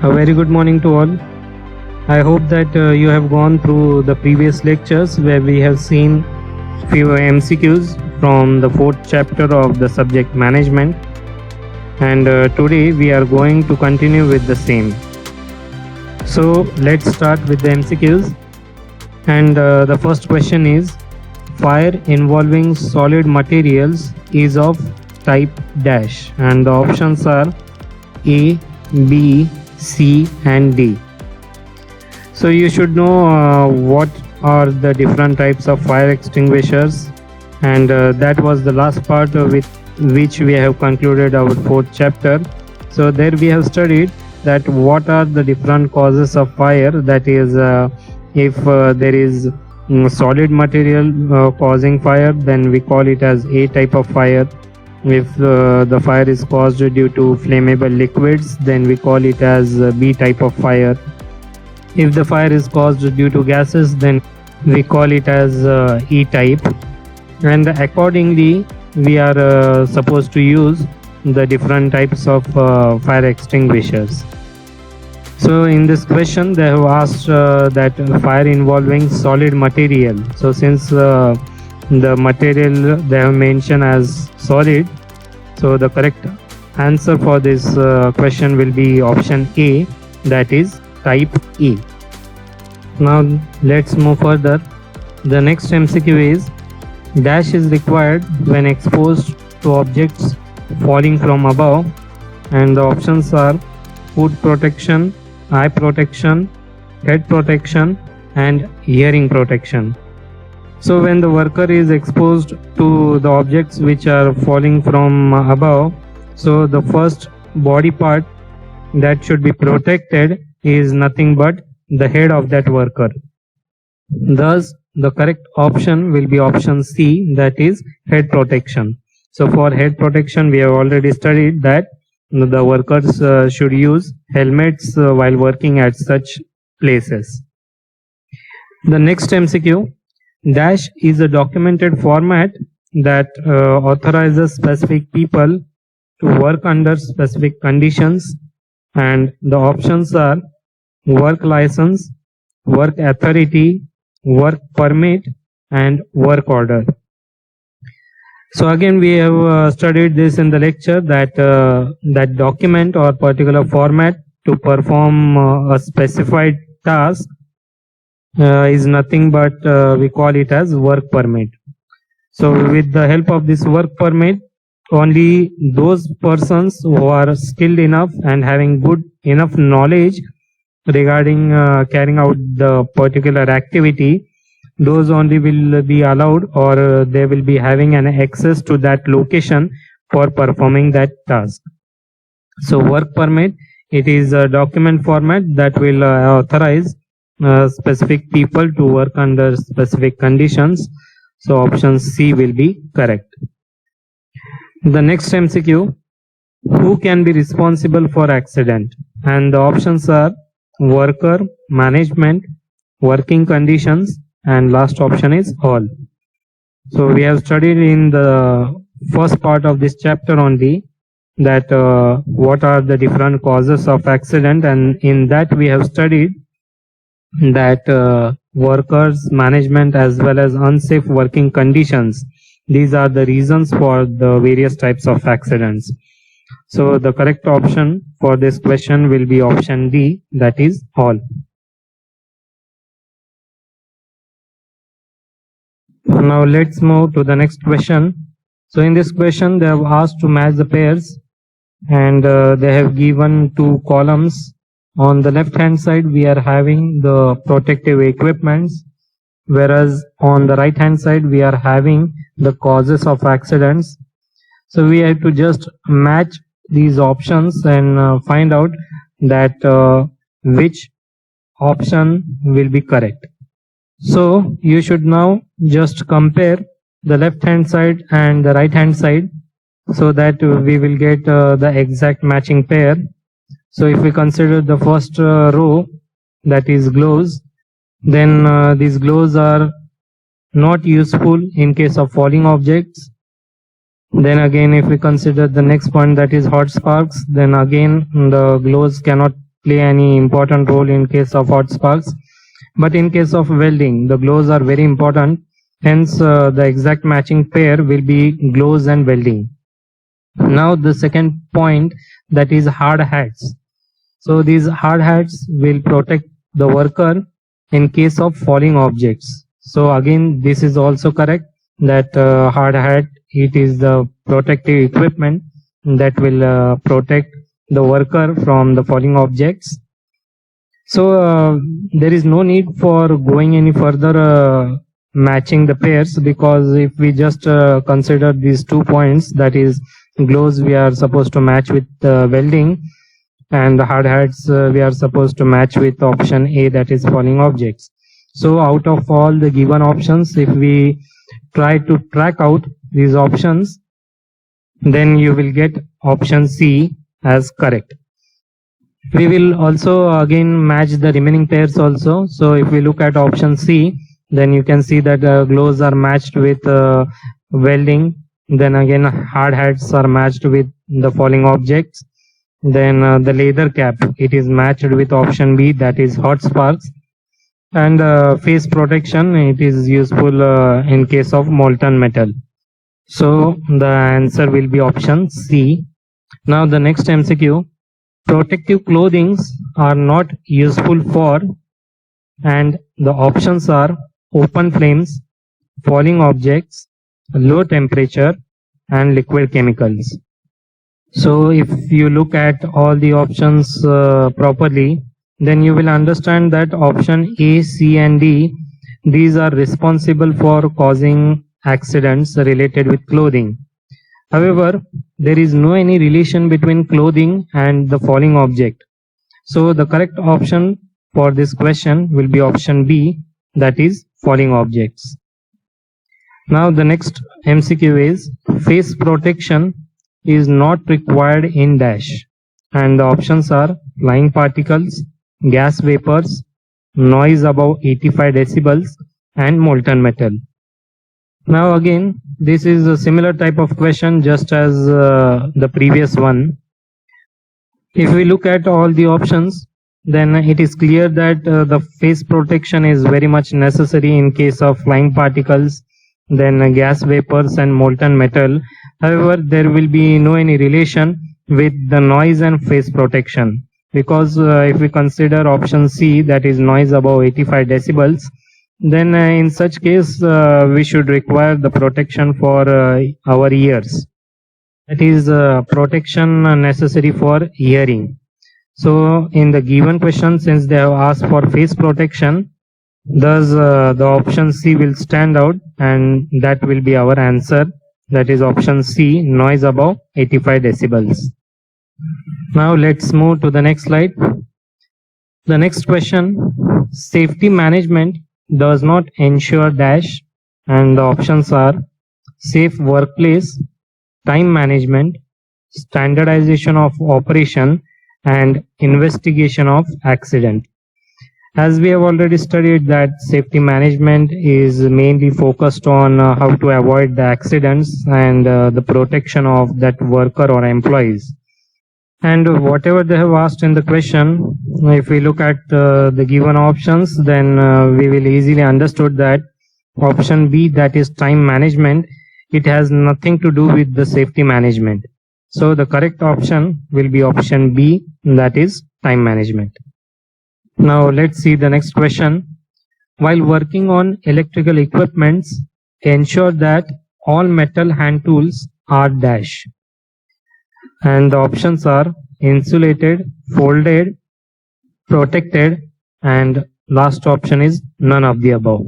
A very good morning to all. I hope that you have gone through the previous lectures where we have seen few MCQs from the fourth chapter of the subject management, and today we are going to continue with the same. So let's start with the MCQs, and the first question is: fire involving solid materials is of type dash, and the options are A, B, C and D. So you should know what are the different types of fire extinguishers, and that was the last part with which we have concluded our fourth chapter. So there we have studied that what are the different causes of fire, that is if there is solid material causing fire, then we call it as A type of fire. If the fire is caused due to flammable liquids, then we call it as B type of fire. If the fire is caused due to gases, then we call it as E type. And accordingly, we are supposed to use the different types of fire extinguishers. So in this question, they have asked that fire involving solid material. So since the material they have mentioned as solid, so the correct answer for this question will be option A, that is type E. Now let's move further. The next MCQ is: dash is required when exposed to objects falling from above, and the options are food protection, eye protection, head protection and hearing protection. So when the worker is exposed to the objects which are falling from above, so the first body part that should be protected is nothing but the head of that worker. Thus, the correct option will be option C, that is head protection. So for head protection, we have already studied that the workers should use helmets while working at such places. The next MCQ: dash is a documented format that authorizes specific people to work under specific conditions, and the options are work license, work authority, work permit and work order. So again, we have studied this in the lecture that that document or particular format to perform a specified task is nothing but we call it as work permit. So with the help of this work permit, only those persons who are skilled enough and having good enough knowledge regarding carrying out the particular activity, those only will be allowed, or they will be having an access to that location for performing that task. So work permit, it is a document format that will authorize specific people to work under specific conditions. So option C will be correct. The next MCQ: who can be responsible for accident? And the options are worker, management, working conditions and last option is all. So we have studied in the first part of this chapter only that what are the different causes of accident, and in that we have studied that workers, management as well as unsafe working conditions, these are the reasons for the various types of accidents. So the correct option for this question will be option D, that is all. Now let's move to the next question. So in this question, they have asked to match the pairs, and they have given two columns. On the left hand side, we are having the protective equipments, whereas on the right hand side, we are having the causes of accidents. So we have to just match these options and find out that which option will be correct. So you should now just compare the left hand side and the right hand side so that we will get the exact matching pair. So if we consider the first row, that is gloves, then these gloves are not useful in case of falling objects. Then again, if we consider the next point, that is hot sparks, then again the gloves cannot play any important role in case of hot sparks. But in case of welding, the glows are very important. Hence, the exact matching pair will be glows and welding. Now, the second point, that is hard hats. So these hard hats will protect the worker in case of falling objects. So again, this is also correct, that hard hat, it is the protective equipment that will protect the worker from the falling objects. So there is no need for going any further matching the pairs, because if we just consider these 2 points, that is gloves we are supposed to match with welding, and the hard hats we are supposed to match with option A, that is falling objects. So out of all the given options, if we try to track out these options, then you will get option C as correct. We will also again match the remaining pairs also. So if we look at option C, then you can see that gloves are matched with welding. Then again, hard hats are matched with the falling objects. Then the leather cap, it is matched with option B, that is hot sparks. And face protection, it is useful in case of molten metal. So the answer will be option C. Now the next MCQ, protective clothings are not useful for, and the options are open flames, falling objects, low temperature, and liquid chemicals. So if you look at all the options properly, then you will understand that option A, C, and D, these are responsible for causing accidents related with clothing. However, there is no any relation between clothing and the falling object. So the correct option for this question will be option B, that is falling objects. Now the next MCQ is face protection is not required in dash, and the options are flying particles, gas vapors, noise above 85 decibels, and molten metal. Now again, this is a similar type of question just as the previous one. If we look at all the options, then it is clear that the face protection is very much necessary in case of flying particles, then gas vapors and molten metal. However, there will be no any relation with the noise and face protection, because if we consider option C, that is noise above 85 decibels, then in such case we should require the protection for our ears. That is protection necessary for hearing. So in the given question, since they have asked for face protection, thus the option C will stand out, and that will be our answer. That is option C, noise above 85 decibels. Now let's move to the next slide. The next question, safety management does not ensure dash, and the options are safe workplace, time management, standardization of operation, and investigation of accident. As we have already studied that safety management is mainly focused on how to avoid the accidents and the protection of that worker or employees. And whatever they have asked in the question, if we look at the given options, then we will easily understood that option B, that is time management, it has nothing to do with the safety management. So the correct option will be option B, that is time management. Now let's see the next question. While working on electrical equipments, ensure that all metal hand tools are dash. And the options are insulated, folded, protected, and last option is none of the above.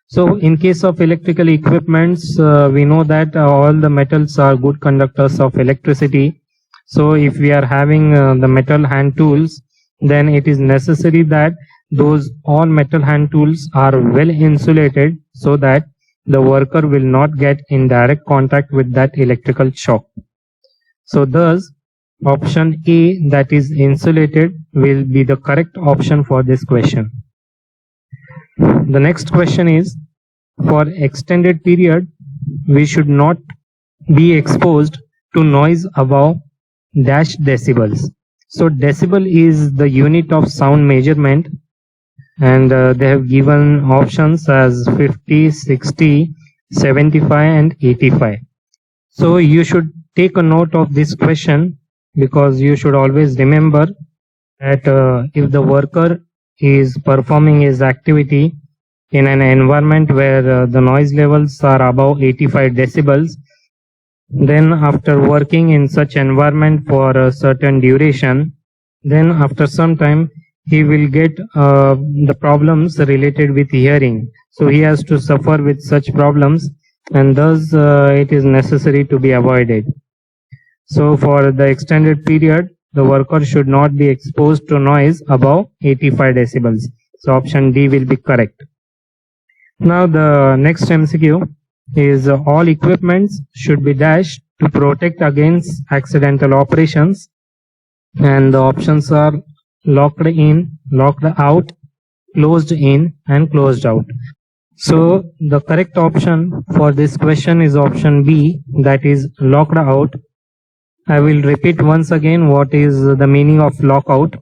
So in case of electrical equipments, we know that all the metals are good conductors of electricity. So if we are having the metal hand tools, then it is necessary that those all metal hand tools are well insulated, so that the worker will not get in direct contact with that electrical shock. So thus option A, that is insulated, will be the correct option for this question. The next question is, for extended period, we should not be exposed to noise above dash decibels. So decibel is the unit of sound measurement, and they have given options as 50, 60, 75 and 85. So you should take a note of this question, because you should always remember that if the worker is performing his activity in an environment where the noise levels are above 85 decibels, then after working in such environment for a certain duration, then after some time he will get the problems related with hearing. So he has to suffer with such problems, and thus it is necessary to be avoided. So for the extended period, the worker should not be exposed to noise above 85 decibels. So option D will be correct. Now the next MCQ is all equipments should be dashed to protect against accidental operations, and the options are locked in, locked out, closed in and closed out. So the correct option for this question is option B, that is locked out. I will repeat once again what is the meaning of lockout.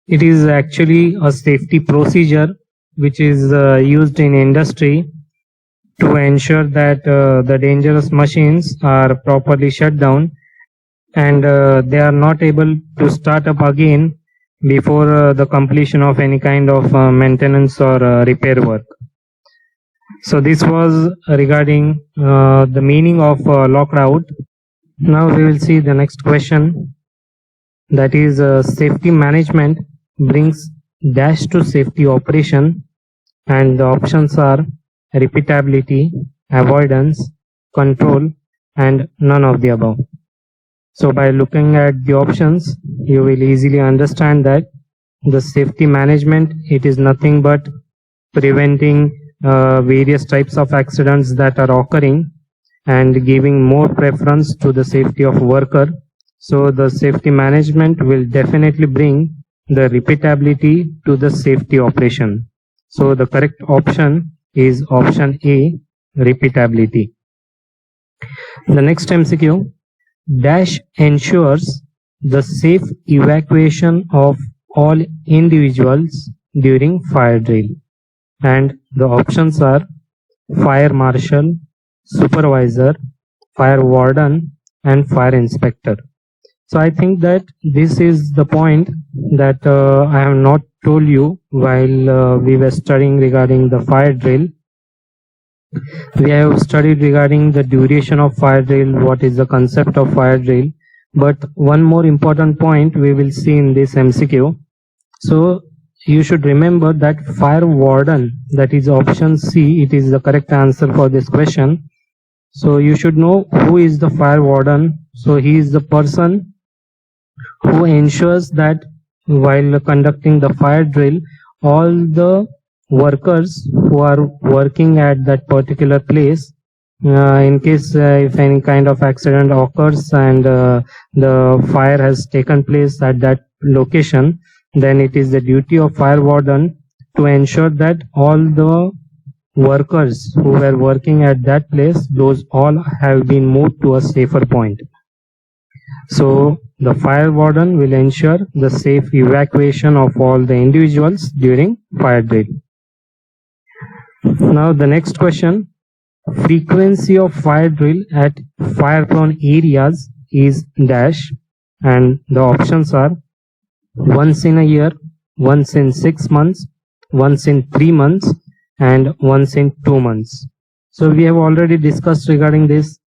It is actually a safety procedure which is used in industry to ensure that the dangerous machines are properly shut down, and they are not able to start up again before the completion of any kind of maintenance or repair work. So this was regarding the meaning of locked out. Now we will see the next question, that is safety management brings dash to safety operation, and the options are repeatability, avoidance, control and none of the above. So by looking at the options, you will easily understand that the safety management, it is nothing but preventing various types of accidents that are occurring and giving more preference to the safety of worker. So the safety management will definitely bring the repeatability to the safety operation. So the correct option is option A, repeatability. The next MCQ, dash ensures the safe evacuation of all individuals during fire drill, and the options are fire marshal, supervisor, fire warden and fire inspector. So I think that this is the point that I have not told you while we were studying regarding the fire drill. We have studied regarding the duration of fire drill, what is the concept of fire drill, but one more important point we will see in this MCQ. So you should remember that fire warden, that is option C, it is the correct answer for this question. So you should know who is the fire warden. So he is the person who ensures that while conducting the fire drill, all the workers who are working at that particular place, in case if any kind of accident occurs and the fire has taken place at that location, then it is the duty of fire warden to ensure that all the workers who were working at that place, those all have been moved to a safer point. So the fire warden will ensure the safe evacuation of all the individuals during fire drill. Now the next question, frequency of fire drill at fire prone areas is dash, and the options are once in a year, once in 6 months, once in 3 months and once in 2 months. So we have already discussed regarding this.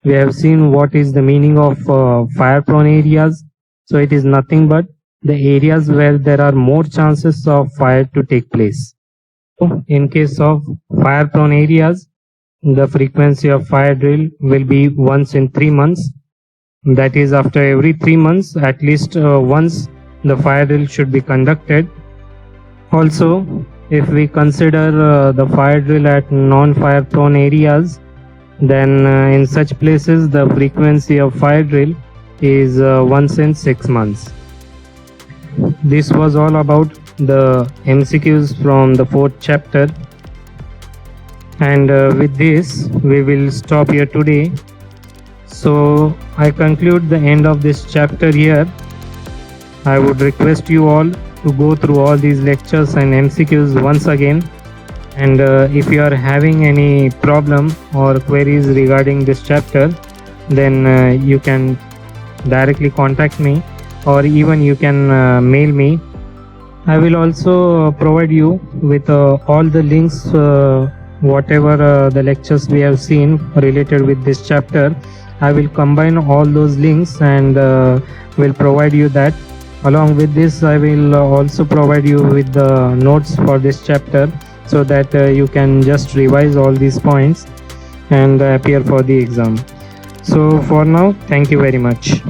We have seen what is the meaning of fire prone areas. So it is nothing but the areas where there are more chances of fire to take place. So in case of fire prone areas, the frequency of fire drill will be once in 3 months. That is, after every 3 months, at least once the fire drill should be conducted. Also, if we consider the fire drill at non-fire prone areas, then in such places the frequency of fire drill is once in 6 months. This was all about the MCQs from the 4th chapter, and with this we will stop here today. So I conclude the end of this chapter here. I would request you all to go through all these lectures and MCQs once again. And if you are having any problem or queries regarding this chapter, then you can directly contact me, or even you can mail me. I will also provide you with all the links, whatever the lectures we have seen related with this chapter. I will combine all those links and will provide you that. Along with this, I will also provide you with the notes for this chapter, so that you can just revise all these points and appear for the exam. So for now, thank you very much.